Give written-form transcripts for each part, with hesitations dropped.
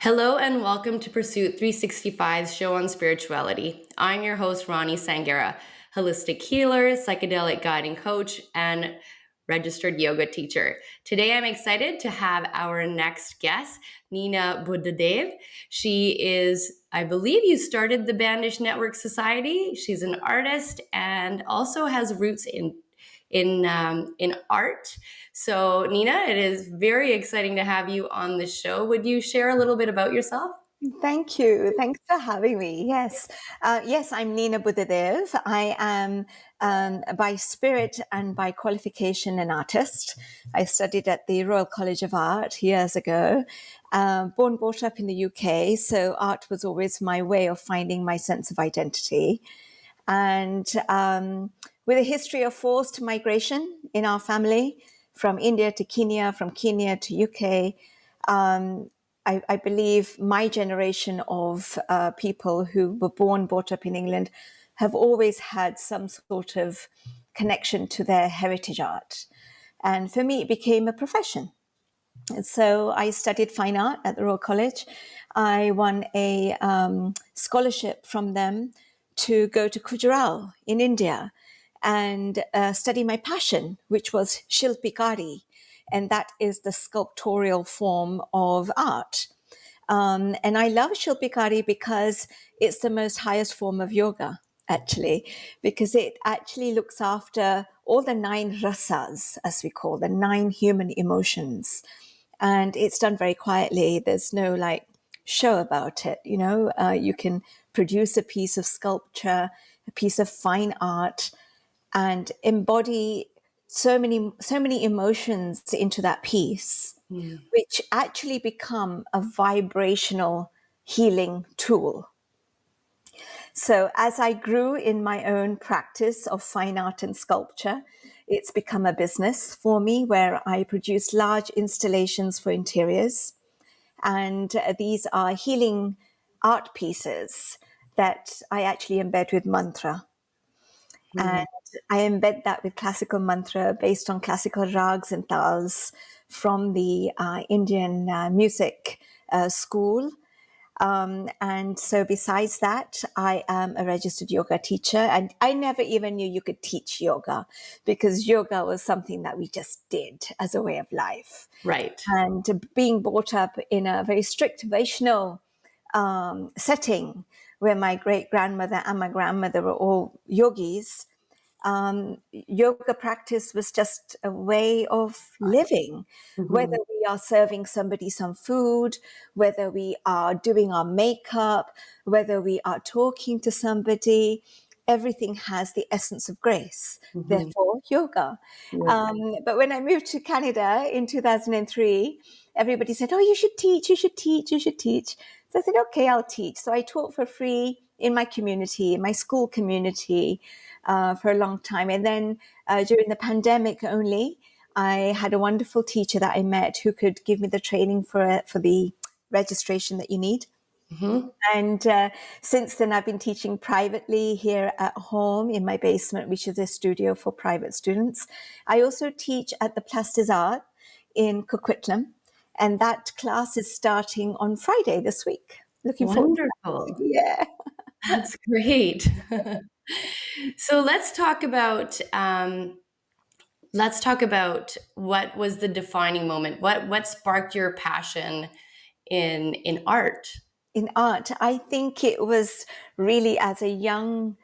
Hello and welcome to Pursuit365's show on spirituality. I'm your host, Rani Sanghera, holistic healer, psychedelic guiding coach, and registered yoga teacher. Today, I'm excited to have our next guest, Nina Buddhdev. She is, I believe you started the BANDISH Network Society. She's an artist and also has roots in art. So, Nina, it is very exciting to have you on the show. Would you share a little bit about yourself? Thank you. Thanks for having me. Yes, I'm Nina Buddhdev. I am by spirit and by qualification an artist. I studied at the Royal College of Art years ago. Born, brought up in the UK, so art was always my way of finding my sense of identity. And with a history of forced migration in our family, from India to Kenya, from Kenya to UK, I believe my generation of people who were born, brought up in England, have always had some sort of connection to their heritage art. And for me, it became a profession. And so I studied fine art at the Royal College. I won a scholarship from them to go to Gujarat in India and study my passion, which was Shilpikari. And that is the sculptorial form of art. And I love Shilpikari because it's the most highest form of yoga, actually, because it actually looks after all the 9 rasas, as we call the 9 human emotions. And it's done very quietly. There's no show about it. You can produce a piece of sculpture, a piece of fine art, and embody so many emotions into that piece, which actually become a vibrational healing tool. So as I grew in my own practice of fine art and sculpture, it's become a business for me where I produce large installations for interiors. And these are healing art pieces that I actually embed with mantra. And I embed that with classical mantra based on classical rags and tals from the Indian music school. And so besides that, I am a registered yoga teacher, and I never even knew you could teach yoga because yoga was something that we just did as a way of life. Right. And being brought up in a very strict Vaishnav setting where my great-grandmother and my grandmother were all yogis, yoga practice was just a way of living, whether we are serving somebody some food, whether we are doing our makeup, whether we are talking to somebody, everything has the essence of grace, therefore yoga. But when I moved to Canada in 2003, everybody said, oh, you should teach, you should teach, you should teach. So I said, okay, I'll teach. So I taught for free in my community, in my school community, for a long time. And then during the pandemic only, I had a wonderful teacher that I met who could give me the training for the registration that you need. And since then, I've been teaching privately here at home in my basement, which is a studio for private students. I also teach at the Place des Arts in Coquitlam, and that class is starting on Friday this week. Looking forward to that. Wonderful. Yeah. That's great. So let's talk about what was the defining moment. What sparked your passion in art? In art, I think it was really as a young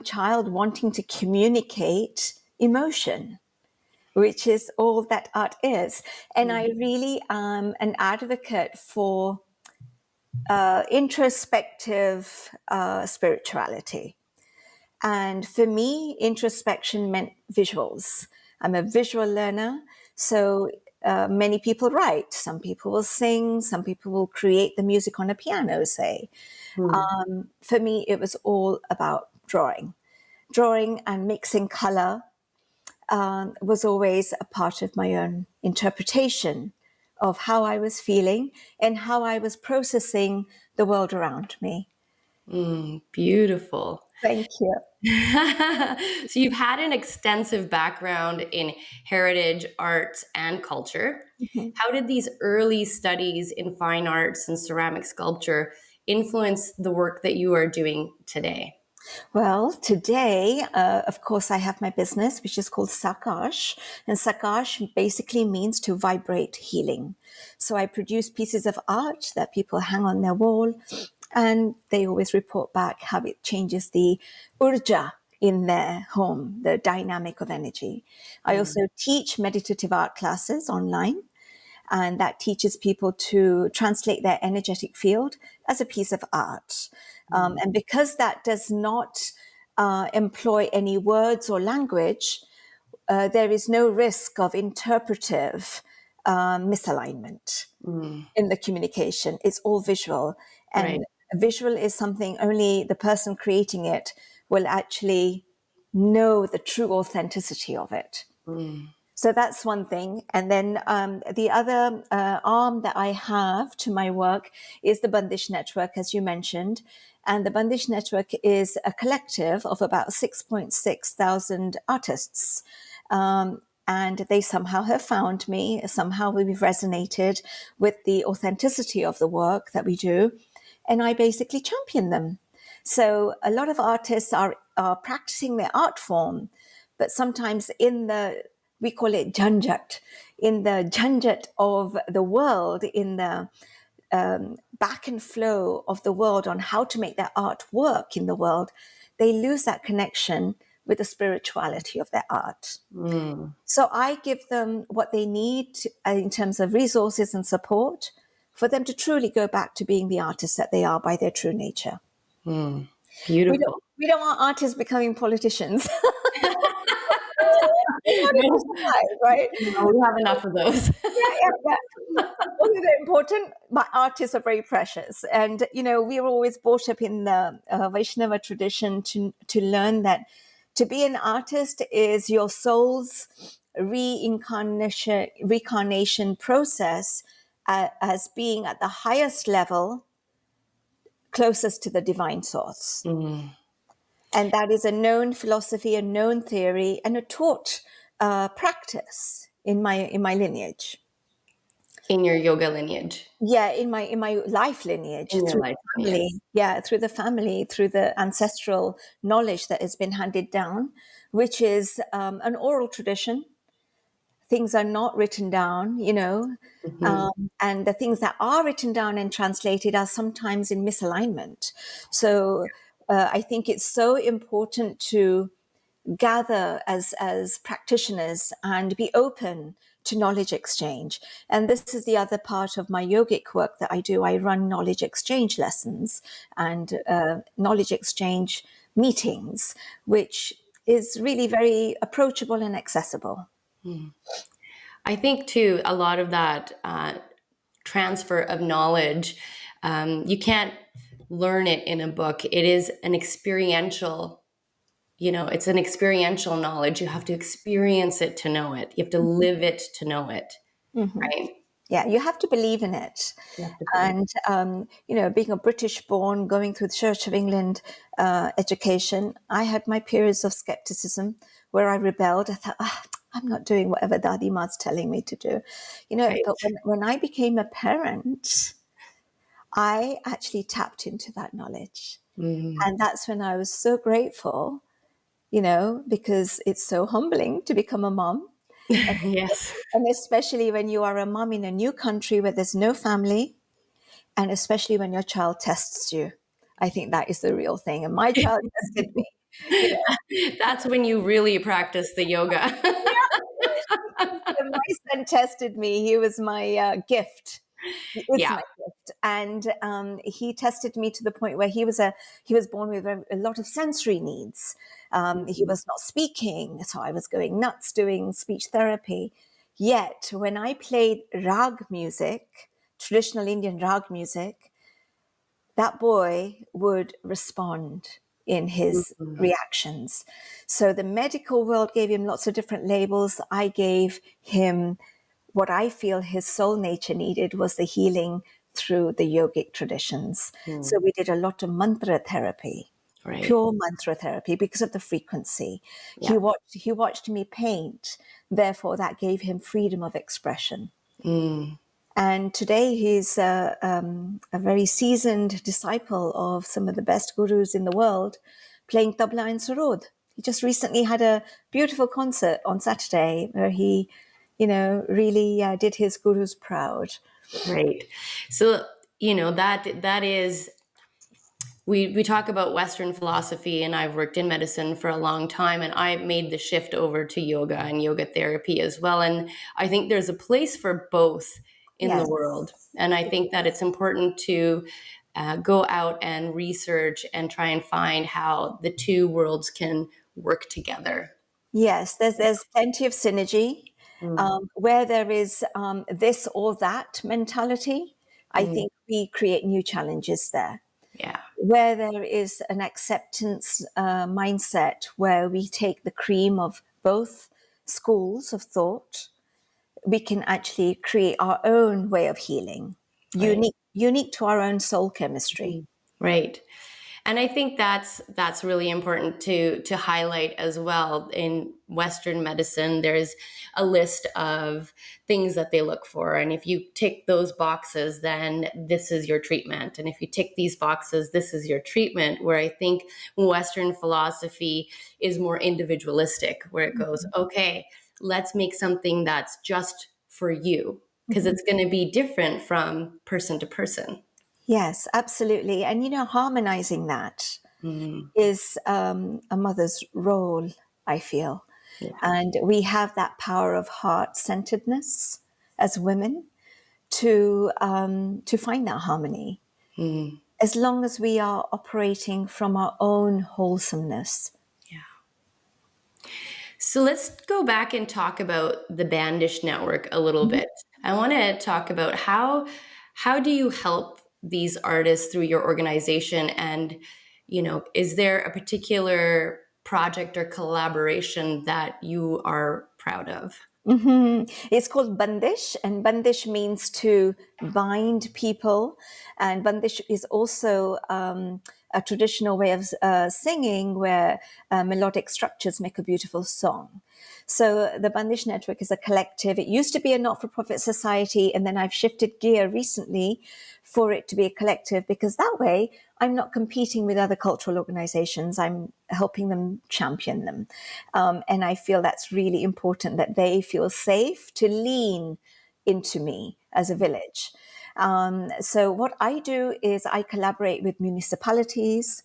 child wanting to communicate emotion, which is all that art is. And I really am an advocate for introspective spirituality. And for me, introspection meant visuals. I'm a visual learner. So many people write. Some people will sing. Some people will create the music on a piano, say. For me, it was all about drawing. Drawing and mixing color was always a part of my own interpretation of how I was feeling and how I was processing the world around me. Beautiful. Thank you. So you've had an extensive background in heritage, arts, and culture. Mhm. How did these early studies in fine arts and ceramic sculpture influence the work that you are doing today? Well, today, of course, I have my business, which is called Sakash. And Sakash basically means to vibrate healing. So I produce pieces of art that people hang on their wall, and they always report back how it changes the urja in their home, the dynamic of energy. I Mm, also teach meditative art classes online, and that teaches people to translate their energetic field as a piece of art. mm, And because that does not employ any words or language, there is no risk of interpretive misalignment mm. in the communication. It's all visual. Right. And visual is something only the person creating it will actually know the true authenticity of it. Mm, So that's one thing. And then the other arm that I have to my work is the Bandish Network, as you mentioned. And the Bandish Network is a collective of about 6.6 thousand artists. And they somehow have found me, somehow we've resonated with the authenticity of the work that we do. And I basically champion them. So a lot of artists are practicing their art form, but sometimes in the, we call it janjat, in the janjat of the world, in the back and flow of the world on how to make their art work in the world, they lose that connection with the spirituality of their art. mm, So I give them what they need in terms of resources and support for them to truly go back to being the artists that they are by their true nature. mm. We don't, Beautiful. we don't want artists becoming politicians. It's not No, enough surprise, right? no, we have enough of those. Yeah. Although they're important, but artists are very precious. And, we were always brought up in the Vaishnava tradition to learn that to be an artist is your soul's reincarnation process as being at the highest level, closest to the divine source. Mm. And that is a known philosophy, a known theory, and a taught practice in my lineage. In your yoga lineage, Yeah, in my life lineage, in your through life the lineage. family. Yeah, through the family, through the ancestral knowledge that has been handed down, which is an oral tradition. Things are not written down. Mhm. And the things that are written down and translated are sometimes in misalignment. So I think it's so important to gather as practitioners and be open to knowledge exchange. And this is the other part of my yogic work that I do. I run knowledge exchange lessons and knowledge exchange meetings, which is really very approachable and accessible. I think too, a lot of that transfer of knowledge, you can't learn it in a book. It is an experiential, it's an experiential knowledge. You have to experience it to know it. You have to live it to know it, Mhm. right? Yeah, you have to believe in it. You have to believe. And, being a British born, going through the Church of England education, I had my periods of skepticism where I rebelled. I thought, I'm not doing whatever Dadi Ma's telling me to do. Right. But when I became a parent, I actually tapped into that knowledge. Mm. And that's when I was so grateful, because it's so humbling to become a mom. Yes. And especially when you are a mom in a new country where there's no family, and especially when your child tests you. I think that is the real thing. And my child tested me. You know, That's when you really practice the yoga. when my son tested me, he was my gift. He is Yeah. my gift, and he tested me to the point where he was born with a lot of sensory needs. He was not speaking, so I was going nuts doing speech therapy. Yet, when I played rag music, traditional Indian rag music, that boy would respond in his Mhm. reactions. So the medical world gave him lots of different labels. I gave him what I feel his soul nature needed was the healing through the yogic traditions. So Mm. we did a lot of mantra therapy. Right. pure mantra therapy because of the frequency. Yeah. He watched me paint, therefore that gave him freedom of expression. Mm. And today he's a very seasoned disciple of some of the best gurus in the world, playing tabla and sarod. He just recently had a beautiful concert on Saturday where he, really did his gurus proud. Right. So, that is, we talk about Western philosophy, and I've worked in medicine for a long time, and I made the shift over to yoga and yoga therapy as well. And I think there's a place for both in the Yes. world. And I think that it's important to go out and research and try and find how the two worlds can work together. Yes, there's plenty of synergy. Mm. Where there is this or that mentality, I Mm. think we create new challenges there. Yeah. Where there is an acceptance mindset where we take the cream of both schools of thought, we can actually create our own way of healing, Right. unique to our own soul chemistry. Mhm. Right. And I think that's really important to highlight as well. In Western medicine, there's a list of things that they look for. And if you tick those boxes, then this is your treatment. And if you tick these boxes, this is your treatment. Where I think Western philosophy is more individualistic, where it goes, okay, let's make something that's just for you, because Mhm. it's going to be different from person to person. Yes, absolutely. And harmonizing that Mm. is a mother's role, I feel. Yeah. And we have that power of heart centeredness as women to find that harmony. Mm. As long as we are operating from our own wholesomeness. Yeah. So let's go back and talk about the Bandish Network a little Mhm. bit. I want to talk about how do you help these artists through your organization, and is there a particular project or collaboration that you are proud of? It's called Bandish, and Bandish means to bind people. And Bandish is also a traditional way of singing where melodic structures make a beautiful song. So the Bandish Network is a collective. It used to be a not-for-profit society, and then I've shifted gear recently for it to be a collective, because that way I'm not competing with other cultural organizations. I'm helping them champion them. And I feel that's really important, that they feel safe to lean into me as a village. So what I do is I collaborate with municipalities,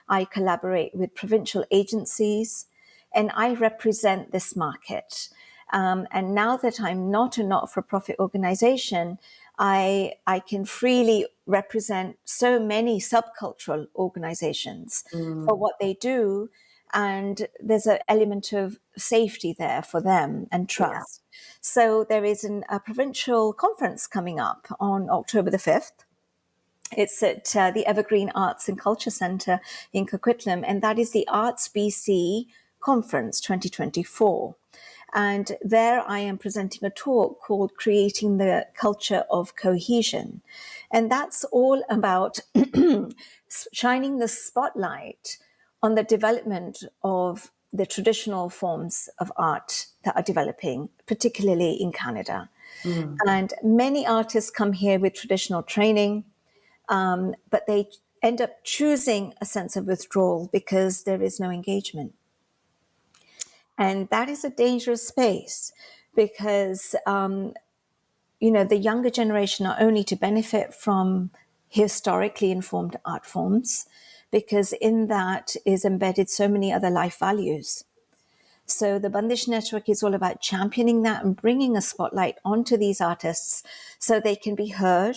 I collaborate with provincial agencies, and I represent this market. And now that I'm not a not-for-profit organization, I can freely represent so many subcultural organizations for Mm. what they do. And there's an element of safety there for them and Yeah. trust. So there is a provincial conference coming up on October the 5th. It's at the Evergreen Arts and Culture Centre in Coquitlam, and that is the Arts BC Conference 2024. And there I am presenting a talk called Creating the Culture of Cohesion. And that's all about shining the spotlight on the development of the traditional forms of art that are developing, particularly in Canada. Mm. And many artists come here with traditional training, but they end up choosing a sense of withdrawal because there is no engagement. And that is a dangerous space because, the younger generation are only to benefit from historically informed art forms, because in that is embedded so many other life values. So the Bandish Network is all about championing that and bringing a spotlight onto these artists so they can be heard.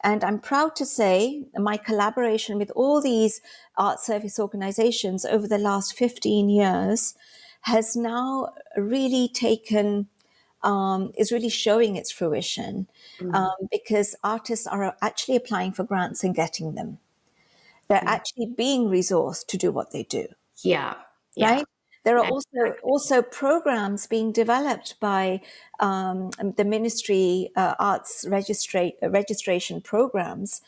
And I'm proud to say my collaboration with all these art service organizations over the last 15 years has now really is really showing its fruition, Mm. because artists are actually applying for grants and getting them. They're actually being resourced to do what they do. Yeah. Yeah. Right? There are Exactly. also programs being developed by the ministry arts registration programs,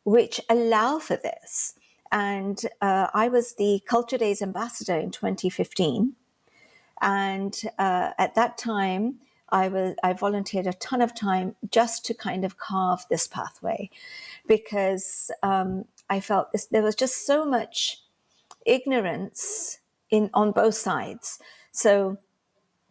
which allow for this. And I was the Culture Days ambassador in 2015. And at that time, I volunteered a ton of time just to kind of carve this pathway, because I felt there was just so much ignorance on both sides. So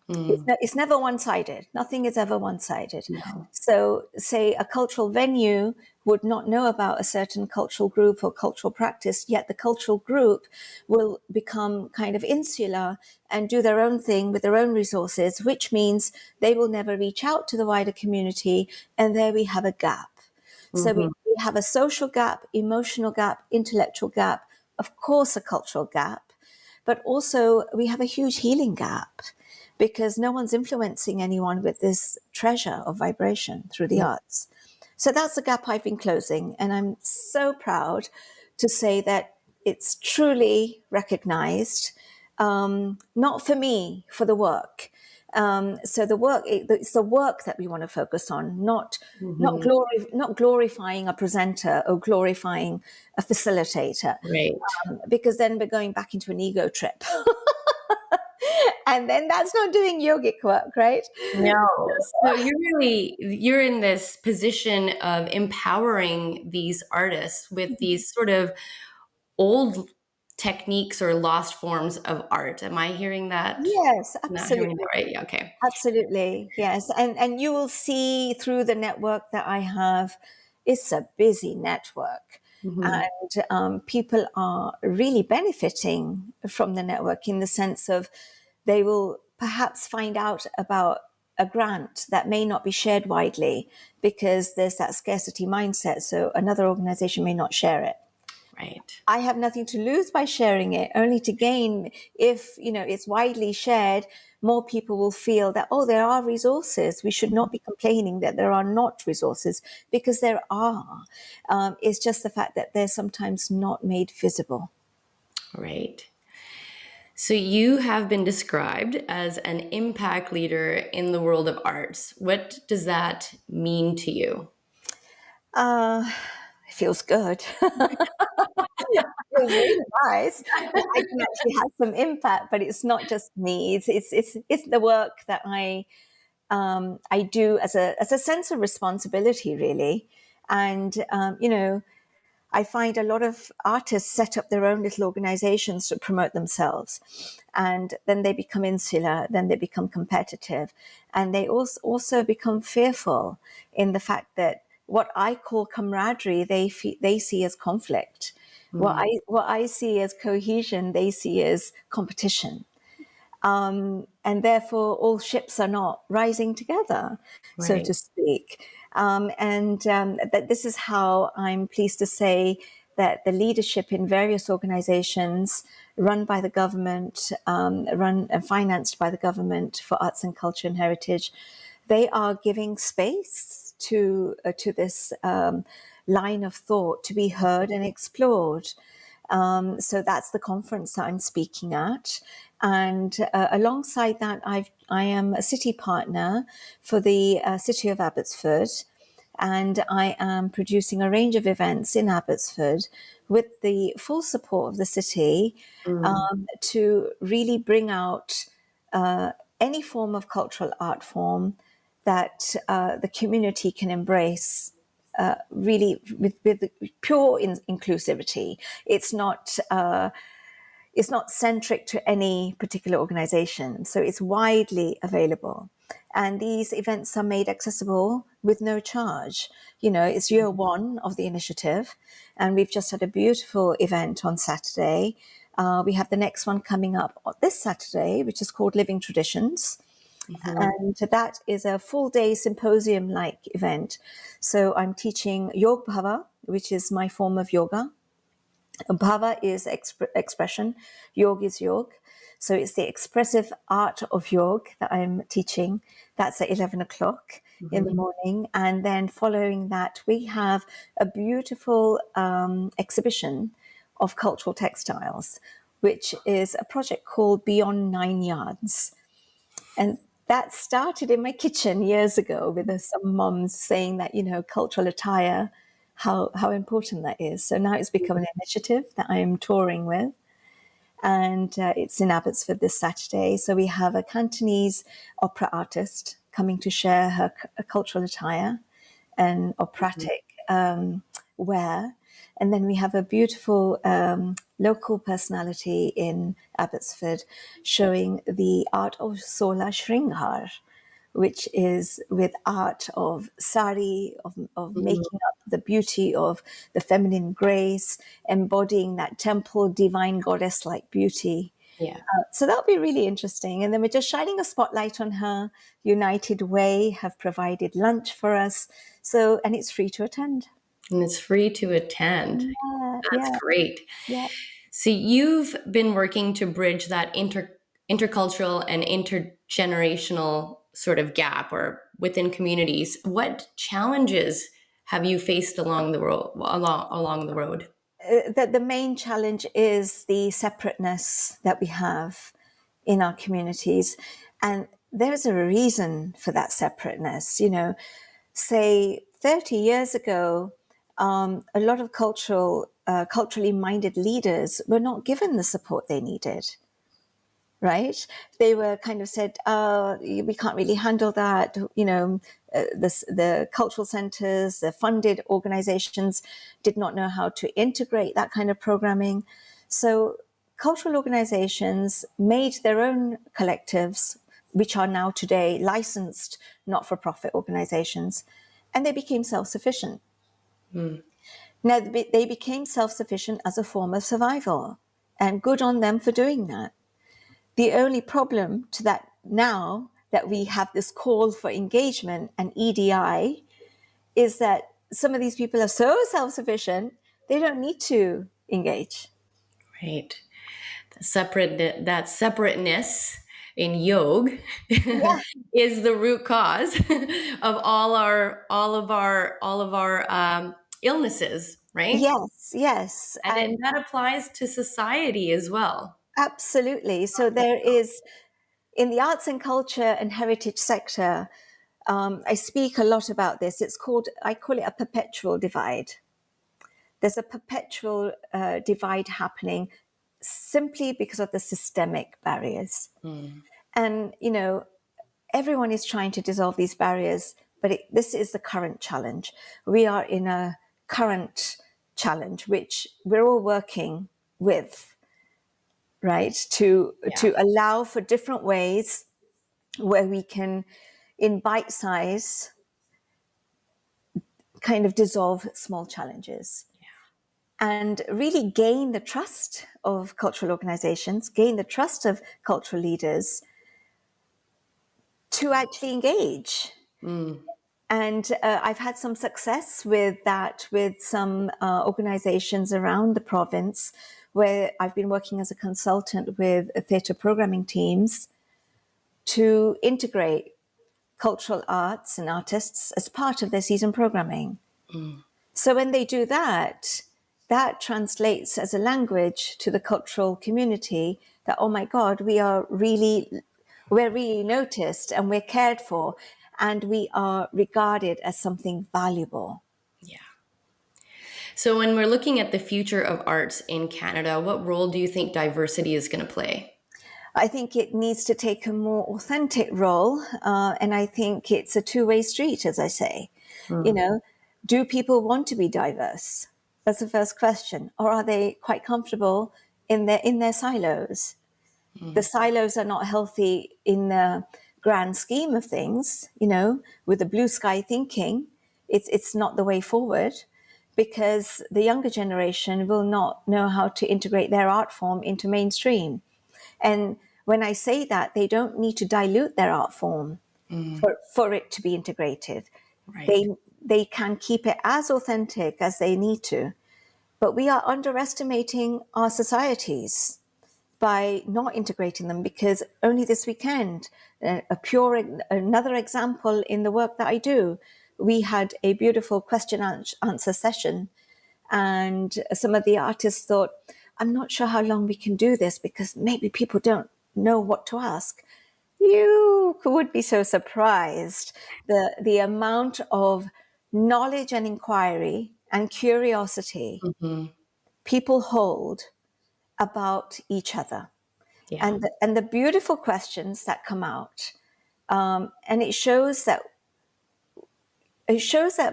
Mm. it's never one-sided. Nothing is ever one-sided. No. So, say a cultural venue would not know about a certain cultural group or cultural practice, yet the cultural group will become kind of insular and do their own thing with their own resources, which means they will never reach out to the wider community. And there we have a gap. So Mm-hmm. we have a social gap, emotional gap, intellectual gap, of course, a cultural gap, but also we have a huge healing gap, because no one's influencing anyone with this treasure of vibration through the arts. So that's the gap I've been closing. And I'm so proud to say that it's truly recognized, not for me, for the work. So it's the work that we want to focus on, Mm-hmm. not glorifying a presenter or glorifying a facilitator, Right. because then we're going back into an ego trip. And then that's not doing yogic work, right? No. So you're in this position of empowering these artists with these sort of old techniques or lost forms of art. Am I hearing that? Yes, Not hearing that absolutely. right? Yeah, okay. Absolutely. Yes. And you will see through the network that I have, it's a busy network. Mm-hmm. And people are really benefiting from the network, in the sense of they will perhaps find out about a grant that may not be shared widely, because there's that scarcity mindset. So another organization may not share it. Right. I have nothing to lose by sharing it, only to gain if, it's widely shared. More people will feel that, oh, there are resources. We should not be complaining that there are not resources, because there are. It's just the fact that they're sometimes not made visible. Right. So you have been described as an impact leader in the world of arts. What does that mean to you? Uh, it feels good. It feels really nice that I can actually have some impact, but it's not just me. It's the work that I do as a sense of responsibility, really. And I find a lot of artists set up their own little organizations to promote themselves, and then they become insular, then they become competitive, and they also become fearful in the fact that what I call camaraderie, they see as conflict. Mm. What I see as cohesion, they see as competition. And therefore all ships are not rising together, so Right. to speak. And that this is how I'm pleased to say that the leadership in various organizations run by the government, run and financed by the government for arts and culture and heritage, they are giving space to this line of thought to be heard and explored. So that's the conference that I'm speaking at. And alongside that, I am a city partner for the city of Abbotsford. And I am producing a range of events in Abbotsford with the full support of the city, Mm. to really bring out any form of cultural art form that the community can embrace, really with pure inclusivity. It's not centric to any particular organization, so it's widely available. And these events are made accessible with no charge. It's year one of the initiative, and we've just had a beautiful event on Saturday. We have the next one coming up this Saturday, which is called Living Traditions. Mhm. And that is a full day symposium like event. So I'm teaching Yog Bhava, which is my form of yoga. Bhava is expression, Yog is Yog. So it's the expressive art of Yog that I'm teaching. That's at 11 o'clock in the Mhm. morning. And then following that, we have a beautiful exhibition of cultural textiles, which is a project called Beyond 9 Yards. And that started in my kitchen years ago with some moms saying that, cultural attire how important that is. So now it's become an initiative that I'm touring with, and it's in Abbotsford this Saturday. So we have a Cantonese opera artist coming to share her cultural attire and operatic wear. And then we have a beautiful local personality in Abbotsford showing the art of Sola Shringhar, which is with art of sari, of making up the beauty of the feminine grace, embodying that temple divine goddess like beauty. Yeah. So that'll be really interesting. And then we're just shining a spotlight on her. United Way have provided lunch for us. So, and it's free to attend. And it's free to attend. Yeah, That's yeah, great. yeah. So you've been working to bridge that intercultural and intergenerational sort of gap or within communities. What challenges have you faced along the road along the road? The main challenge is the separateness that we have in our communities. And there's a reason for that separateness. You know, say 30 years ago, a lot of culturally minded leaders were not given the support they needed. Right? They were kind of said, we can't really handle that. You know, the cultural centers, the funded organizations did not know how to integrate that kind of programming. So cultural organizations made their own collectives, which are now today licensed not-for-profit organizations, and they became self-sufficient. Now, they became self-sufficient as a form of survival, and good on them for doing that. The only problem to that now that we have this call for engagement and EDI is that some of these people are so self-sufficient, they don't need to engage. Right. That separateness in yoga Yeah. is the root cause of all of our illnesses, right? Yes, yes. And And that applies to society as well. absolutely. So there is, in the arts and culture and heritage sector, I speak a lot about this. I call it a perpetual divide. There's a perpetual divide happening simply because of the systemic barriers. And, you know, everyone is trying to dissolve these barriers, but this is the current challenge. We are in a current challenge, which we're all working with, right? To allow for different ways where we can, in bite size, kind of dissolve small challenges and really gain the trust of cultural organizations, gain the trust of cultural leaders to actually engage. And I've had some success with that with some organizations around the province where I've been working as a consultant with theatre programming teams to integrate cultural arts and artists as part of their season programming. So when they do that, that translates as a language to the cultural community that, oh my God, we're really noticed and we're cared for and we are regarded as something valuable. Yeah. So when we're looking at the future of arts in Canada, what role do you think diversity is going to play? I think it needs to take a more authentic role. And I think it's a two-way street, as I say. You know, do people want to be diverse? That's the first question. Or are they quite comfortable in their silos? The silos are not healthy in the grand scheme of things, you know, with the blue sky thinking. It's not the way forward because the younger generation will not know how to integrate their art form into mainstream. And when I say that, they don't need to dilute their art form for it to be integrated. Right. They can keep it as authentic as they need to. But we are underestimating our societies by not integrating them because only this weekend, another example in the work that I do, we had a beautiful question answer session and some of the artists thought, I'm not sure how long we can do this because maybe people don't know what to ask. You would be so surprised the amount of knowledge and inquiry and curiosity Hmm. people hold about each other, Yeah. and the beautiful questions that come out. And it shows that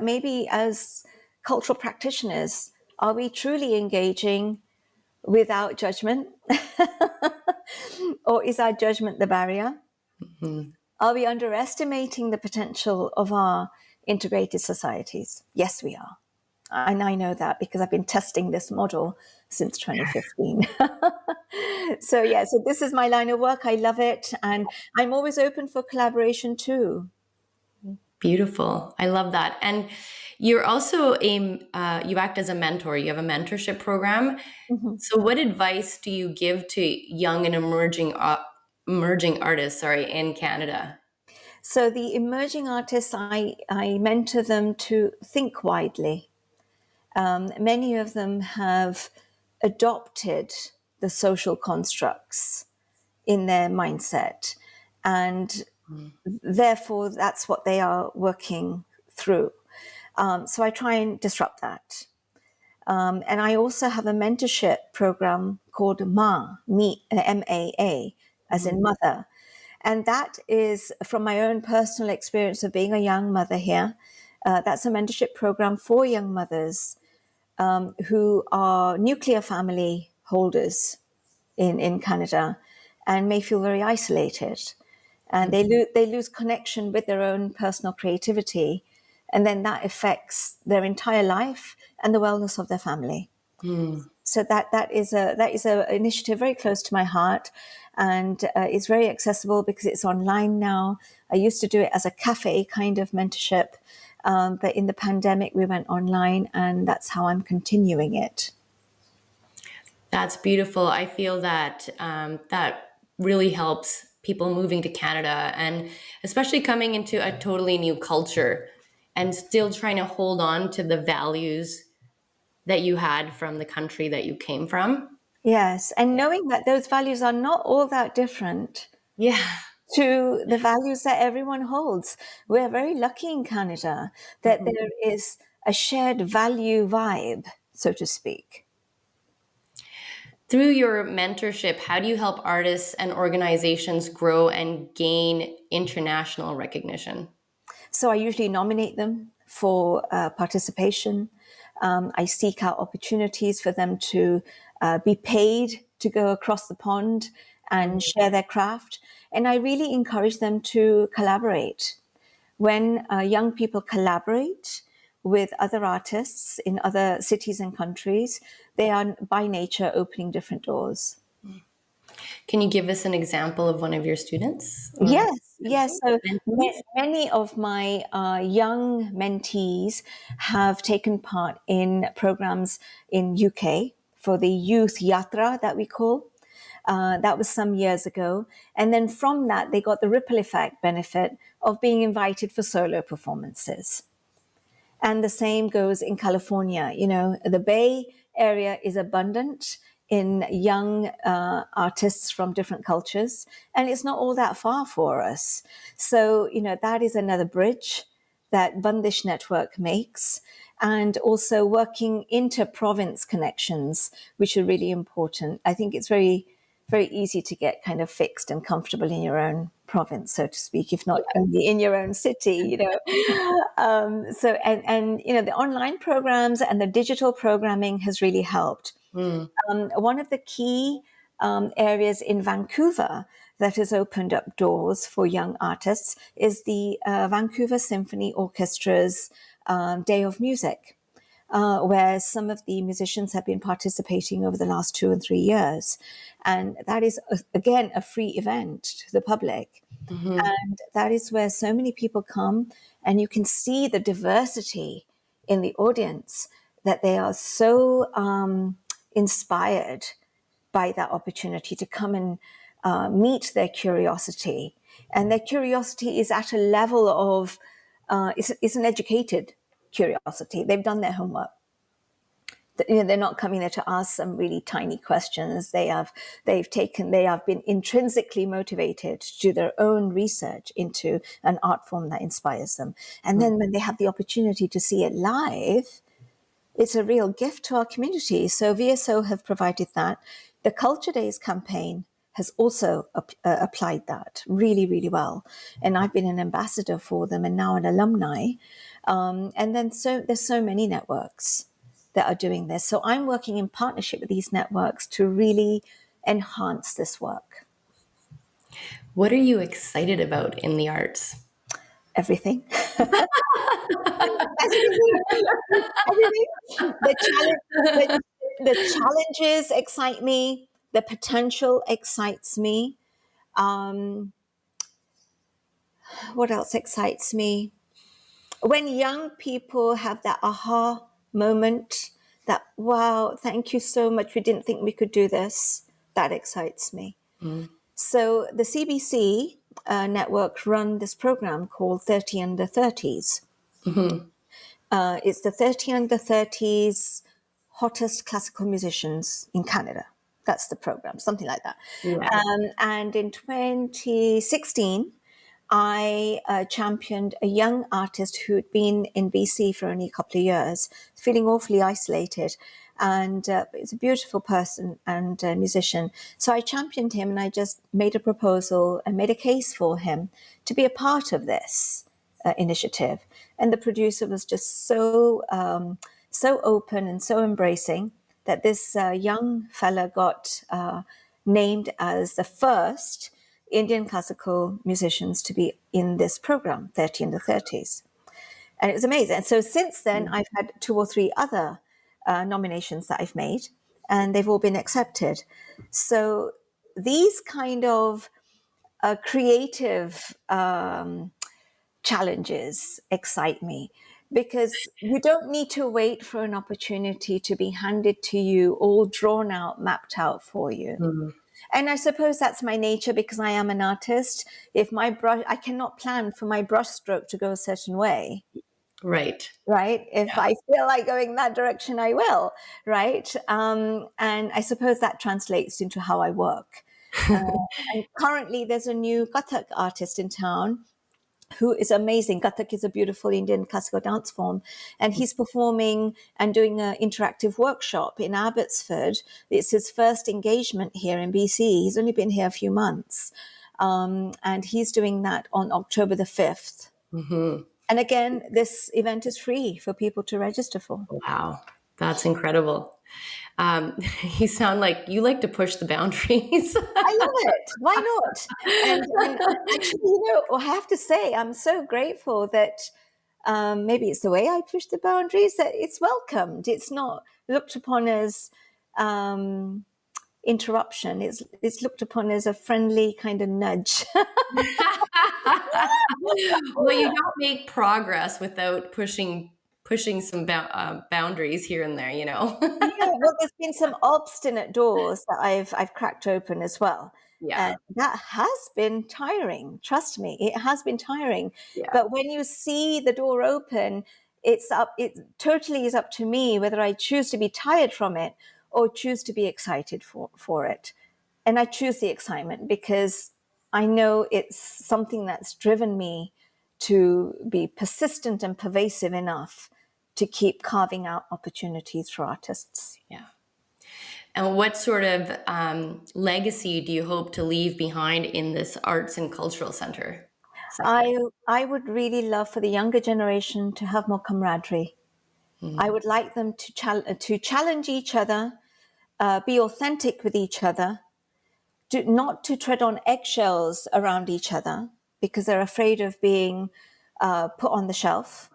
maybe as cultural practitioners, are we truly engaging without judgment? Or is our judgment the barrier? Hmm. Are we underestimating the potential of our integrated societies? Yes, we are. And I know that because I've been testing this model since 2015. So, yeah, so this is my line of work. I love it. And I'm always open for collaboration too. Beautiful. I love that. And you're also you act as a mentor. You have a mentorship program. Mhm. So, what advice do you give to young and emerging artists, sorry, in Canada? So, the emerging artists, I mentor them to think widely. Many of them have adopted the social constructs in their mindset. And therefore, that's what they are working through. So I try and disrupt that. And I also have a mentorship program called MAA, as in Mhm. mother. And that is from my own personal experience of being a young mother here. That's a mentorship program for young mothers who are nuclear family holders in Canada and may feel very isolated. And they lose connection with their own personal creativity. And then that affects their entire life and the wellness of their family. Mm. So that is a initiative very close to my heart, and it's very accessible because it's online now. I used to do it as a cafe kind of mentorship, but in the pandemic we went online, and that's how I'm continuing it. That's beautiful. I feel that that really helps people moving to Canada and especially coming into a totally new culture and still trying to hold on to the values that you had from the country that you came from. Yes, and knowing that those values are not all that different Yeah. to the values that everyone holds. We're very lucky in Canada that Mhm. there is a shared value vibe, so to speak. Through your mentorship, how do you help artists and organizations grow and gain international recognition? So I usually nominate them for participation. I seek out opportunities for them to be paid to go across the pond and share their craft. And I really encourage them to collaborate. When young people collaborate with other artists in other cities and countries, they are by nature opening different doors. Can you give us an example of one of your students or Yes, yes. So mentees? many of my young mentees have taken part in programs in UK for the youth yatra that we call. That was some years ago. And then from that, they got the ripple effect benefit of being invited for solo performances. And the same goes in California. You know, the Bay Area is abundant in young artists from different cultures, and it's not all that far for us. So, you know, that is another bridge that BANDISH Network makes, and also working inter-province connections, which are really important. I think it's very easy to get kind of fixed and comfortable in your own province, so to speak, if not only in your own city, you know. So, and, you know, the online programs and the digital programming has really helped. Mm. One of the key areas in Vancouver that has opened up doors for young artists is the Vancouver Symphony Orchestra's Day of Music, where some of the musicians have been participating over the last 2 and 3 years. And that is, again, a free event to the public. Mhm. And that is where so many people come, and you can see the diversity in the audience, that they are so inspired by that opportunity to come and meet their curiosity. And their curiosity is at a level of, it's an educated curiosity. They've done their homework. You know, they're not coming there to ask some really tiny questions. They have been intrinsically motivated to do their own research into an art form that inspires them. And then when they have the opportunity to see it live, it's a real gift to our community. So VSO have provided that. The Culture Days campaign has also applied that really, really well. And I've been an ambassador for them and now an alumni. And then there's so many networks that are doing this. So I'm working in partnership with these networks to really enhance this work. What are you excited about in the arts? Everything. Everything. Everything. The challenge, the, the challenges excite me. The potential excites me. Um, what else excites me? When young people have that aha moment, that wow, thank you so much. We didn't think we could do this. That excites me. Mm. So the CBC network run this program called 30 Under 30s. Mm-hmm. It's the 30 Under 30s hottest classical musicians in Canada. That's the program, something like that. Yeah. And in 2016, I championed a young artist who'd been in BC for only a couple of years, feeling awfully isolated. And he's a beautiful person and a musician. So I championed him and I just made a proposal and made a case for him to be a part of this initiative. And the producer was just so open and so embracing that this young fella got named as the first Indian classical musicians to be in this program, 30 in the 30s. And it was amazing. And so since then, I've had 2 or 3 other nominations that I've made, and they've all been accepted. So these kind of creative challenges excite me because you don't need to wait for an opportunity to be handed to you, all drawn out, mapped out for you. Mm. And I suppose that's my nature because I am an artist. If my brush, I cannot plan for my brushstroke to go a certain way, Right. right? If Yeah. I feel like going that direction, I will, right? And I suppose that translates into how I work. And currently, there's a new Kathak artist in town who is amazing. Kathak is a beautiful Indian classical dance form. And he's performing and doing an interactive workshop in Abbotsford. It's his first engagement here in BC. He's only been here a few months. And he's doing that on October the 5th. Mm-hmm. And again, this event is free for people to register for. Wow. That's incredible. You sound like you like to push the boundaries. I love it. Why not? And actually, I have to say, I'm so grateful that maybe it's the way I push the boundaries that it's welcomed. It's not looked upon as interruption. It's looked upon as a friendly kind of nudge. Well, you don't make progress without pushing some boundaries here and there, you know? Yeah, well, there's been some obstinate doors that I've cracked open as well. And Yeah. that has been tiring. Trust me, it has been tiring. Yeah. But when you see the door open, it totally is up to me whether I choose to be tired from it or choose to be excited for it. And I choose the excitement because I know it's something that's driven me to be persistent and pervasive enough to keep carving out opportunities for artists. Yeah. And what sort of legacy do you hope to leave behind in this arts and cultural sector? I would really love for the younger generation to have more camaraderie. I would like them to challenge each other, be authentic with each other, not to tread on eggshells around each other because they're afraid of being put on the shelf.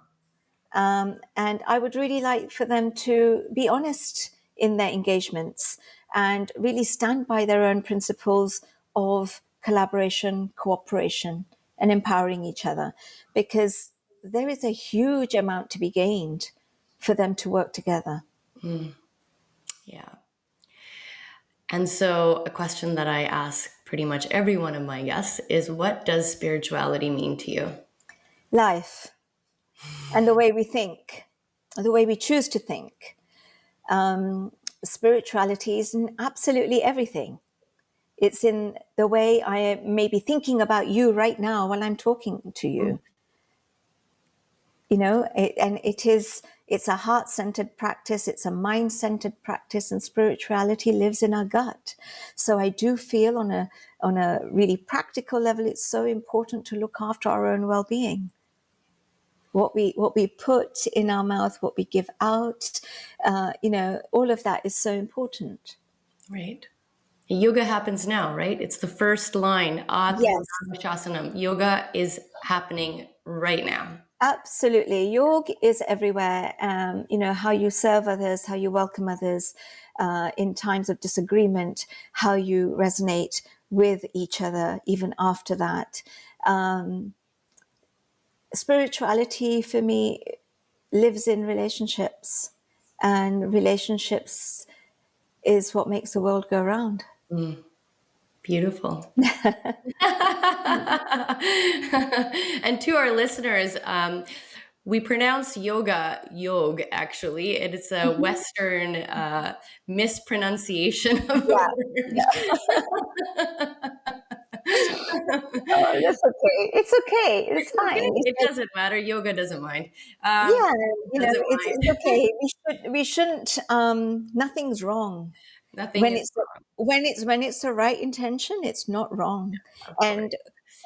And I would really like for them to be honest in their engagements and really stand by their own principles of collaboration, cooperation, and empowering each other, because there is a huge amount to be gained for them to work together. Mm. Yeah. And so, a question that I ask pretty much every one of my guests is, what does spirituality mean to you? Life and the way we think, the way we choose to think. Spirituality is in absolutely everything. It's in the way I may be thinking about you right now while I'm talking to you. It's a heart-centered practice, it's a mind-centered practice, and spirituality lives in our gut. So I do feel on a really practical level, it's so important to look after our own well-being. What we put in our mouth, what we give out, all of that is so important. Right. Yoga happens now, right? It's the first line. Yes. Shasana. Yoga is happening right now. Absolutely. Yoga is everywhere. How you serve others, how you welcome others in times of disagreement, how you resonate with each other even after that. Spirituality for me lives in relationships, and relationships is what makes the world go round. Beautiful. And to our listeners, we pronounce yoga yog, actually. And it's a Western mispronunciation of Yeah. a Oh, word. that's okay. It's okay. It's It's okay. fine. It's It like, doesn't matter. Yoga doesn't mind. yeah, Doesn't it's mind. okay. We shouldn't. Nothing's wrong Nothing when is it's wrong, when it's the right intention. It's not wrong, of course.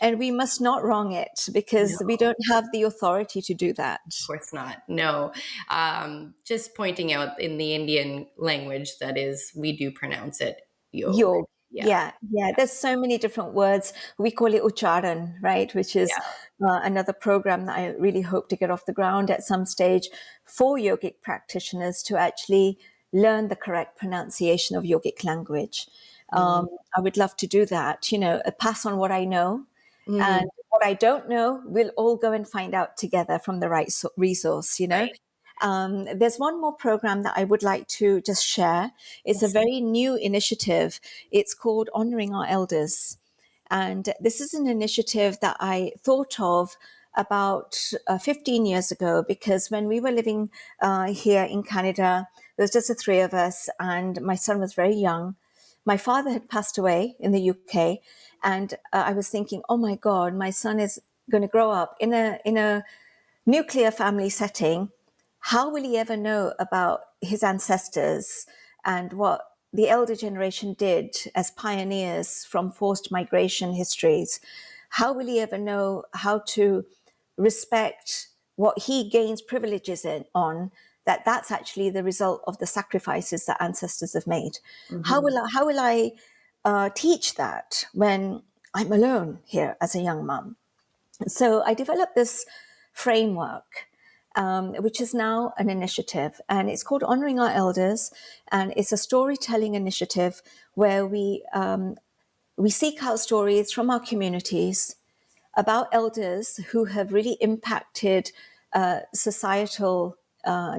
and we must not wrong it No, because we don't have the authority to do of that. course not. No. Just pointing out in the Indian language, that is, we do pronounce it yog. Yog. Yeah. Yeah. There's so many different words. We call it ucharan, right? Which is Yeah. another program that I really hope to get off the ground at some stage for yogic practitioners to actually learn the correct pronunciation of yogic language. Mm. I would love to do that, pass on what I know. Mm. And what I don't know, we'll all go and find out together from the right resource. Right. There's one more program that I would like to just share. It's a Yes. very new initiative. It's called Honoring Our Elders. And this is an initiative that I thought of about 15 years ago, because when we were living here in Canada, there was just the three of us, and my son was very young. My father had passed away in the UK, and I was thinking, oh my God, my son is going to grow up in a nuclear family setting. How will he ever know about his ancestors and what the elder generation did as pioneers from forced migration histories? How will he ever know how to respect what he gains privileges on, that's actually the result of the sacrifices that ancestors have made? Mm-hmm. How will I teach that when I'm alone here as a young mum? So I developed this framework, which is now an initiative, and it's called Honoring Our Elders, and it's a storytelling initiative where we seek out stories from our communities about elders who have really impacted societal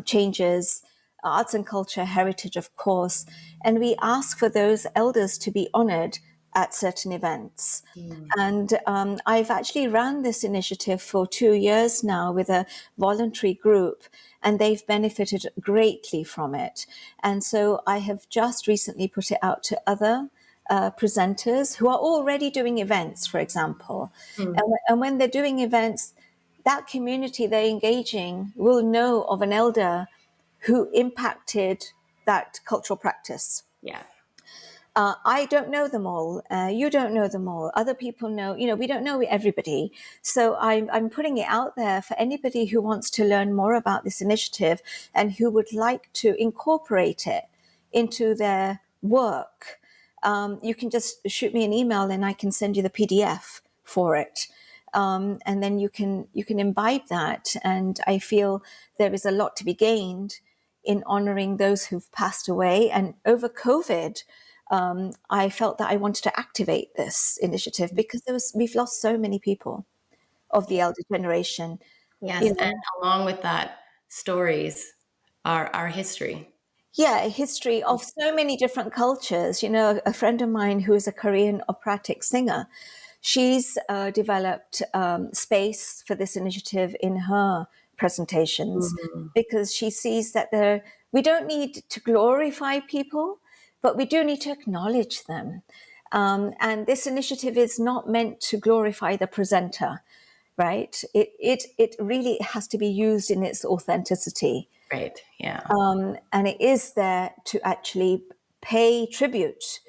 changes, arts and culture, heritage, of course. And we ask for those elders to be honored at certain events. Mm. And I've actually ran this initiative for 2 years now with a voluntary group, and they've benefited greatly from it. And so I have just recently put it out to other presenters who are already doing events, for example. Mm. And when they're doing events, that community they're engaging will know of an elder who impacted that cultural practice. Yeah. I don't know them all. You don't know them all. Other people know, we don't know everybody. So I'm putting it out there for anybody who wants to learn more about this initiative and who would like to incorporate it into their work. You can just shoot me an email and I can send you the PDF for it. And then you can imbibe that. And I feel there is a lot to be gained in honoring those who've passed away. And over COVID, I felt that I wanted to activate this initiative because we've lost so many people of the elder generation. Yes. You And know, along with that, stories are our history. yeah, a history of so many different cultures. A friend of mine who is a Korean operatic singer, she's developed space for this initiative in her presentations Mhm. because she sees that we don't need to glorify people, but we do need to acknowledge them. And this initiative is not meant to glorify the presenter. right? It really has to be used in its authenticity. Right. Yeah. And it is there to actually pay tribute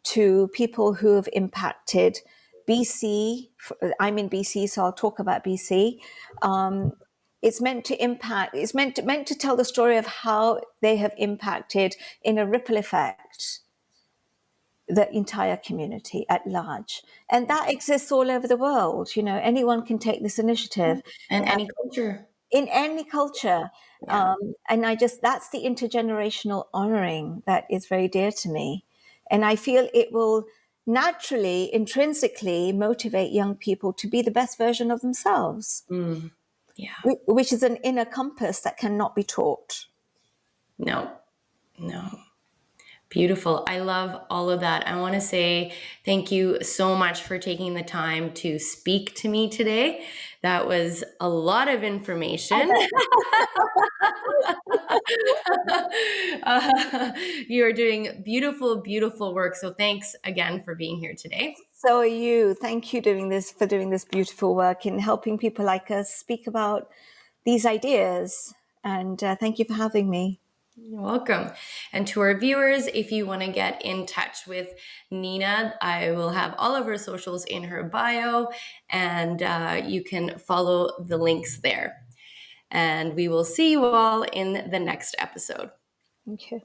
to people who have impacted BC. I'm in BC, so I'll talk about BC. It's meant to impact, it's meant to tell the story of how they have impacted in a ripple effect the entire community at large. And that exists all over the world. You know, anyone can take this initiative And any culture. in any culture. Yeah. And that's the intergenerational honoring that is very dear to me. And I feel it will naturally, intrinsically motivate young people to be the best version of themselves, Yeah. which is an inner compass that cannot be taught. No. No. Beautiful. I love all of that. I want to say thank you so much for taking the time to speak to me today. That was a lot of information. You are doing beautiful, beautiful work. So thanks again for being here today. So are you. Thank you for doing this beautiful work in helping people like us speak about these ideas. And thank you for having me. You're welcome. And to our viewers, if you want to get in touch with Nina, I will have all of her socials in her bio, and you can follow the links there. And we will see you all in the next episode. Thank you.